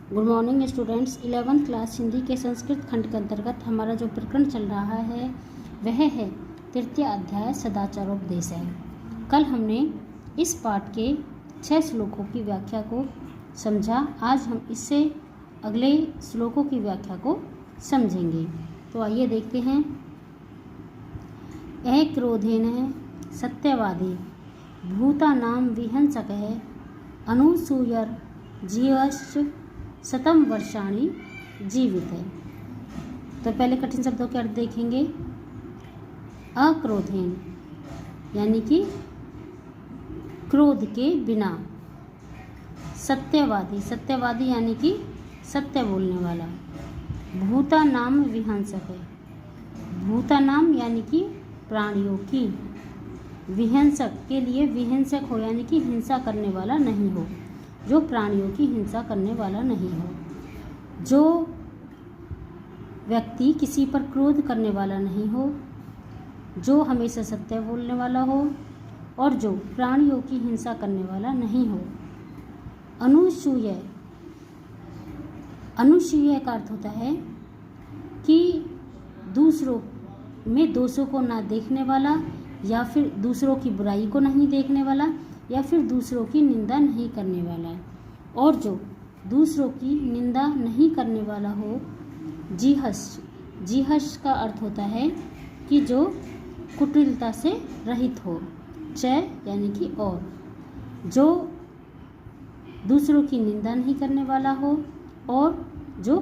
Good morning students. 11th class Hindi के संस्कृत खंड के अंतर्गत हमारा जो प्रकरण चल रहा है वह है तृतीय अध्याय सदाचारोपदेश है। कल हमने इस पाठ के 6 श्लोकों की व्याख्या को समझा। आज हम इससे अगले श्लोकों की व्याख्या को समझेंगे। तो आइए देखते हैं। अक्रोधेन सत्यवादी भूतानां विहंसकः अनुसूयर जीवश्च शतम वर्षाणि जीवित है। तो पहले कठिन शब्दों के अर्थ देखेंगे। अक्रोधेन यानी कि क्रोध के बिना, सत्यवादी, सत्यवादी यानी कि सत्य बोलने वाला, भूतानाम विहंसक है, भूतानाम यानी कि प्राणियों की, विहंसक के लिए विहिंसक हो यानी कि हिंसा करने वाला नहीं हो, जो प्राणियों की हिंसा करने वाला नहीं हो, जो व्यक्ति किसी पर क्रोध करने वाला नहीं हो, जो हमेशा सत्य बोलने वाला हो और जो प्राणियों की हिंसा करने वाला नहीं हो। अनुसूय, अनुसूय का अर्थ होता है कि दूसरों में दोषों को ना देखने वाला, या फिर दूसरों की बुराई को नहीं देखने वाला, या फिर दूसरों की निंदा नहीं करने वाला, और जो दूसरों की निंदा नहीं करने वाला हो। जीहस, जीहस का अर्थ होता है कि जो कुटिलता से रहित हो, चय यानी कि और दूसरों की निंदा नहीं करने वाला हो और जो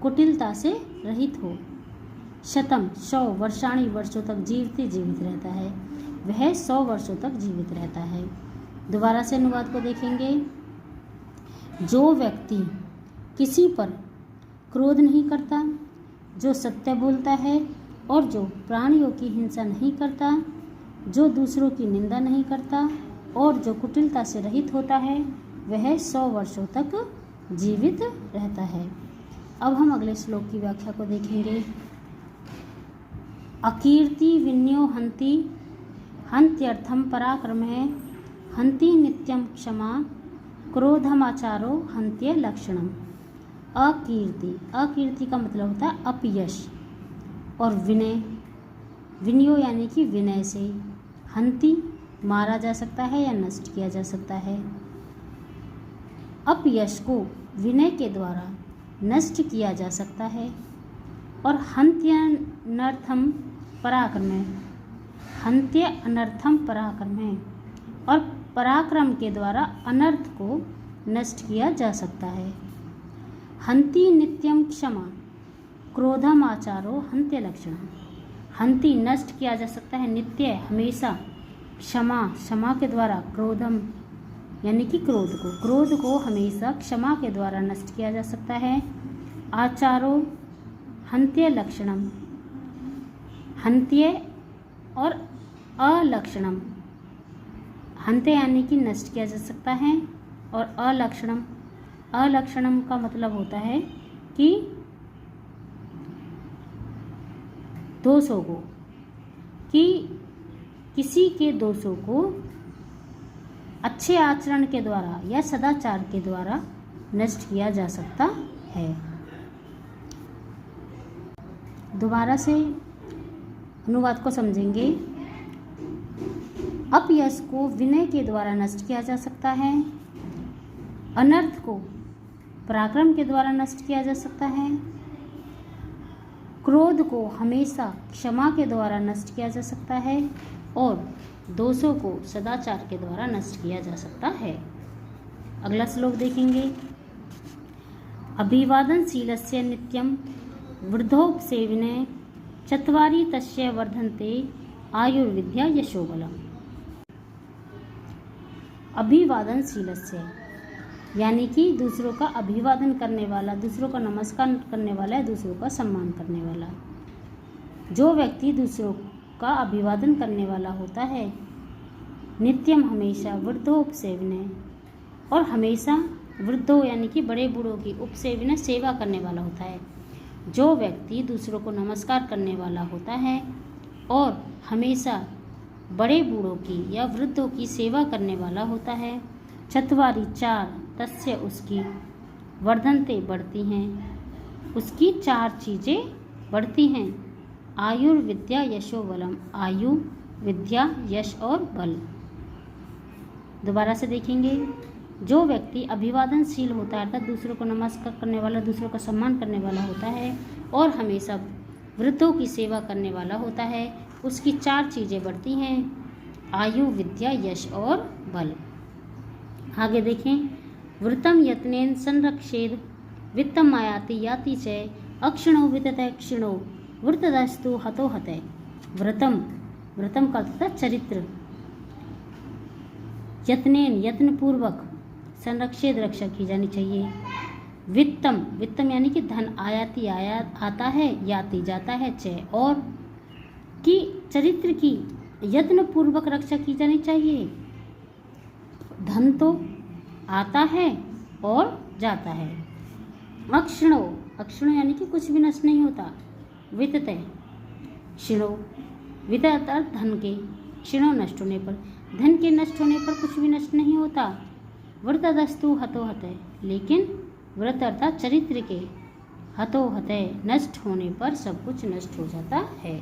कुटिलता से रहित हो। शतम 100 वर्षाणी वर्षों तक जीवित रहता है, वह 100 वर्षों तक जीवित रहता है। दोबारा से अनुवाद को देखेंगे। जो व्यक्ति किसी पर क्रोध नहीं करता, जो सत्य बोलता है और जो प्राणियों की हिंसा नहीं करता, जो दूसरों की निंदा नहीं करता और जो कुटिलता से रहित होता है, वह 100 वर्षों तक जीवित रहता है। अब हम अगले श्लोक की व्याख्या को देखेंगे। अकीर्ति विन्यो हंति हंत्यर्थम पराक्रम है, हंति नित्यम क्षमा क्रोधमाचारो हंत्य लक्षणम। अकीर्ति, अकीर्ति का मतलब होता है अपयश, और विनय, विनयो यानी कि विनय से, हंति मारा जा सकता है या नष्ट किया जा सकता है। अपयश को विनय के द्वारा नष्ट किया जा सकता है। और हंत्य अनर्थम पराक्रम है, हंत्य अनर्थम पराक्रम है, और पराक्रम के द्वारा अनर्थ को नष्ट किया जा सकता है। हंति नित्यम क्षमा क्रोधम आचारो हंत्य लक्षण। हंति नष्ट किया जा सकता है, नित्य हमेशा, क्षमा, क्षमा के द्वारा, क्रोधम यानी कि क्रोध को हमेशा क्षमा के द्वारा नष्ट किया जा सकता है। आचारो हंत्य लक्षणम, हंत्य और अलक्षणम, हंत्य यानी कि नष्ट किया जा सकता है, और अलक्षणम, अलक्षणम का मतलब होता है कि दोषों को, कि किसी के दोषों को अच्छे आचरण के द्वारा या सदाचार के द्वारा नष्ट किया जा सकता है। दोबारा से अनुवाद को समझेंगे। अपयश को विनय के द्वारा नष्ट किया जा सकता है, अनर्थ को पराक्रम के द्वारा नष्ट किया जा सकता है, क्रोध को हमेशा क्षमा के द्वारा नष्ट किया जा सकता है, और दोषों को सदाचार के द्वारा नष्ट किया जा सकता है। अगला श्लोक देखेंगे। अभिवादनशीलस्य नित्यं वृद्धोपसेविने चत्वारि तस्य वर्धन्ते आयुर्विद्या यशोबलम्। अभिवादनशीलस्य यानी कि दूसरों का अभिवादन करने वाला, दूसरों का नमस्कार करने वाला है, दूसरों का सम्मान करने वाला। जो व्यक्ति दूसरों का अभिवादन करने वाला होता है, नित्यम हमेशा, वृद्धोपसेविने और हमेशा, वृद्धों यानी कि बड़े बूढ़ों की, उपसेविने सेवा करने वाला होता है। जो व्यक्ति दूसरों को नमस्कार करने वाला होता है और हमेशा बड़े बूढ़ों की या वृद्धों की सेवा करने वाला होता है। चत्वारी 4 तस्य उसकी, वर्धन्ते बढ़ती हैं, उसकी 4 चीज़ें बढ़ती हैं। आयुर्विद्या यशो बलम, आयु, विद्या, यश और बल। दोबारा से देखेंगे, जो व्यक्ति अभिवादनशील होता है अर्थात दूसरों को नमस्कार करने वाला, दूसरों का सम्मान करने वाला होता है और हमेशा वृद्धों की सेवा करने वाला होता है, उसकी 4 चीज़ें बढ़ती हैं, आयु, विद्या, यश और बल। आगे देखें, वृतम यत्नेन संरक्षेद वित्तम आयाति याति च अक्षिणो विततः क्षिणो वृतदस्तु हतो हतः। व्रतम, व्रतम का अर्थ है चरित्र। यत्नेन, यत्न पूर्वक, संरक्षित, रक्षा की जानी चाहिए। वित्तम, वित्तम यानी कि धन, आयाति, आता है, याति जाता है, च और की, चरित्र की यत्न पूर्वक रक्षा की जानी चाहिए। धन तो आता है और जाता है। अक्षिणो, अक्षिणो यानी कि कुछ भी नष्ट नहीं होता। वितते, क्षिणो, वित अर्थ धन के, क्षिणो नष्ट होने पर, धन के नष्ट होने पर कुछ भी नष्ट नहीं होता। व्रतदस्तु हतो हतः, लेकिन व्रत अर्थात चरित्र के, हतो हतः नष्ट होने पर सब कुछ नष्ट हो जाता है।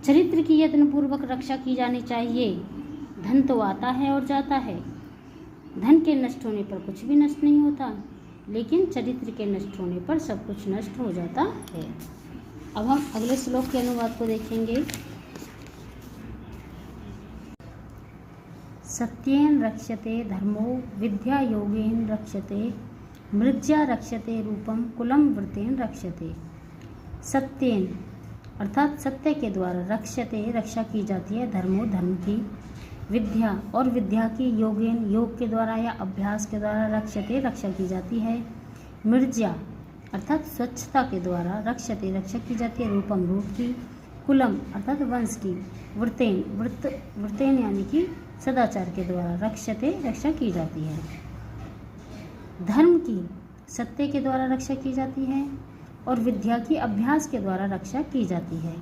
चरित्र की यत्नपूर्वक रक्षा की जानी चाहिए। धन तो आता है और जाता है, धन के नष्ट होने पर कुछ भी नष्ट नहीं होता, लेकिन चरित्र के नष्ट होने पर सब कुछ नष्ट हो जाता है। अब हम अगले श्लोक के अनुवाद को देखेंगे। सत्येन रक्ष्यते धर्मो विद्या योगेन रक्ष्यते मृज्या रक्ष्यते रूपम कुलम व्रतेन रक्ष्यते। सत्येन अर्थात सत्य के द्वारा, रक्ष्यते रक्षा की जाती है, धर्मो धर्म की, विद्या और विद्या की, योगेन योग के द्वारा या अभ्यास के द्वारा, रक्ष्यते रक्षा की जाती है। मृज्या अर्थात स्वच्छता के द्वारा, रक्ष्यते रक्षा की जाती है, रूपम रूप की, कुलम अर्थात वंश की, व्रतेन व्रतेन यानी कि सदाचार के द्वारा, रक्ष्यते रक्षा की जाती है। धर्म की सत्य के द्वारा रक्षा की जाती है और विद्या की अभ्यास के द्वारा रक्षा की जाती है,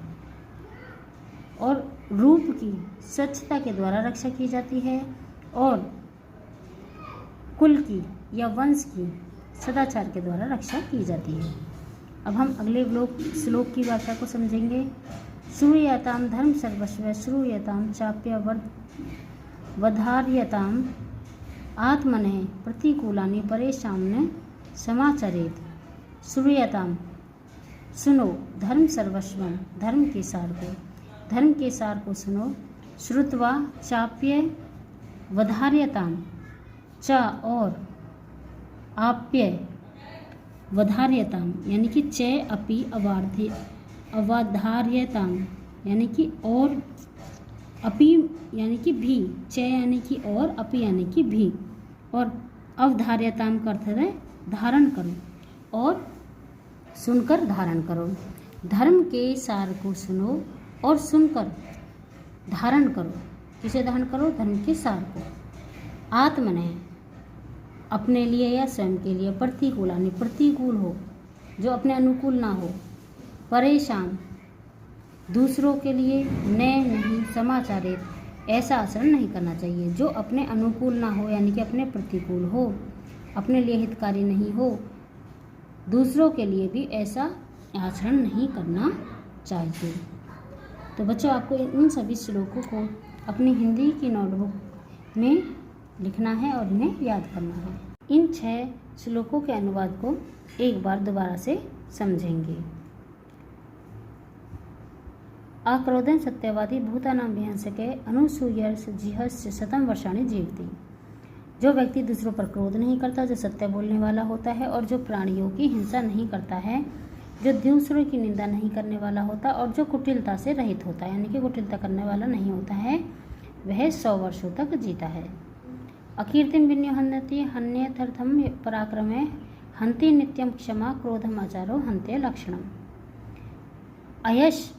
और रूप की स्वच्छता के द्वारा रक्षा की जाती है, और कुल की या वंश की सदाचार के द्वारा रक्षा की जाती है। अब हम अगले श्लोक की वार्ता को समझेंगे। श्रूयताम धर्म सर्वस्व श्रूयताम चाप्य वधार्यताम आत्मनः प्रतिकूलानि परेशान समाचरेत। श्रूयताम सुनो, धर्म सर्वस्वम धर्म के सार को सुनो, श्रुत्वा चाप्य वधार्यताम च और आप्य वधार्यताम यानी कि च अपि अवधार्यताम यानी कि और, अपि यानी कि भी, च यानी कि और, अपि यानी कि भी, और अवधार्यताम का अर्थ है धारण करो और सुनकर धारण करो। धर्म के सार को सुनो और सुनकर धारण करो। किसे धारण करो? धर्म के सार को। आत्मनः अपने लिए या स्वयं के लिए, प्रतिकूलानि प्रतिकूल हो, जो अपने अनुकूल ना हो, परेशान दूसरों के लिए, नहीं समाचारित ऐसा आचरण नहीं करना चाहिए जो अपने अनुकूल ना हो, यानी कि अपने प्रतिकूल हो, अपने लिए हितकारी नहीं हो, दूसरों के लिए भी ऐसा आचरण नहीं करना चाहिए। तो बच्चों, आपको इन सभी श्लोकों को अपनी हिंदी की नोटबुक में लिखना है और इन्हें याद करना है। इन 6 श्लोकों के अनुवाद को एक बार दोबारा से समझेंगे। आक्रोधन सत्यवादी भूतानां विहंसके अनुसूयर्ष जिहस्य शतं वर्षाणि जीवति। जो व्यक्ति दूसरों पर क्रोध नहीं करता, जो सत्य बोलने वाला होता है और जो प्राणियों की हिंसा नहीं करता है, जो दूसरों की निंदा नहीं करने वाला होता और जो कुटिलता से रहित होता है, यानी कि कुटिलता करने वाला नहीं होता है, वह 100 वर्षों तक जीता है। अकीर्तिम विन्योहन्यति हन्यथर्थम पराक्रमे हन्ति नित्यम क्षमा क्रोधम आचारो हन्ते लक्षणम। अयश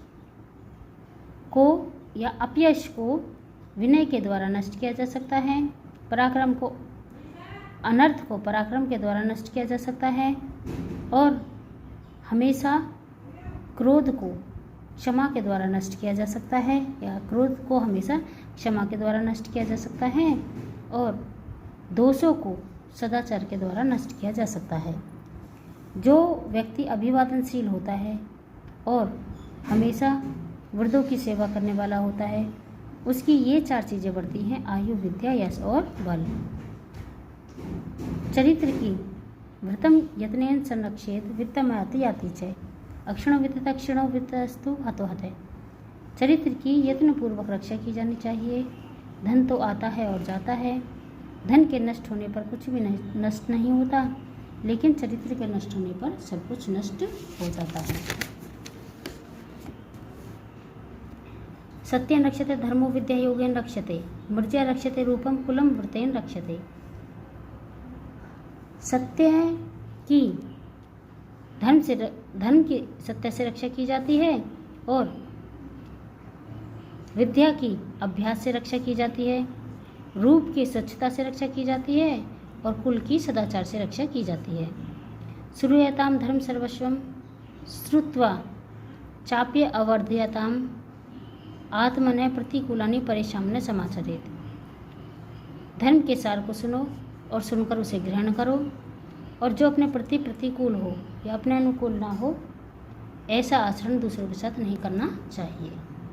को या अपयश को विनय के द्वारा नष्ट किया जा सकता है, पराक्रम को, अनर्थ को पराक्रम के द्वारा नष्ट किया जा सकता है, और हमेशा क्रोध को क्षमा के द्वारा नष्ट किया जा सकता है, या क्रोध को हमेशा क्षमा के द्वारा नष्ट किया जा सकता है, और दोषों को सदाचार के द्वारा नष्ट किया जा सकता है। जो व्यक्ति अभिवादनशील होता है और हमेशा वृद्धों की सेवा करने वाला होता है, उसकी ये 4 चीज़ें बढ़ती हैं: आयु, विद्या, यश और बल। चरित्र की व्रतम यत्नेन संरक्षेत वित्तमयाति याति च अक्षणो वित्तः क्षणो वित्तस्तु हतो हते। चरित्र की यत्नपूर्वक रक्षा की जानी चाहिए। धन तो आता है और जाता है, धन के नष्ट होने पर कुछ भी नष्ट नहीं होता, लेकिन चरित्र के नष्ट होने पर सब कुछ नष्ट हो जाता है। सत्येन रक्षते धर्मो विद्या योगेन रक्षते मर्त्या रक्षते रूपम कुलम व्रतेन रक्षते। सत्य है कि धन की सत्य से रक्षा की जाती है और विद्या की अभ्यास से रक्षा की जाती है, रूप की स्वच्छता से रक्षा की जाती है और कुल की सदाचार से रक्षा की जाती है। श्रूयताम धर्म सर्वस्वम श्रुत्वा चाप्य अवर्धयताम आत्मने प्रतिकूलानि परेशान समाचरेत। धर्म के सार को सुनो और सुनकर उसे ग्रहण करो, और जो अपने प्रति प्रतिकूल हो या अपने अनुकूल ना हो, ऐसा आचरण दूसरों के साथ नहीं करना चाहिए।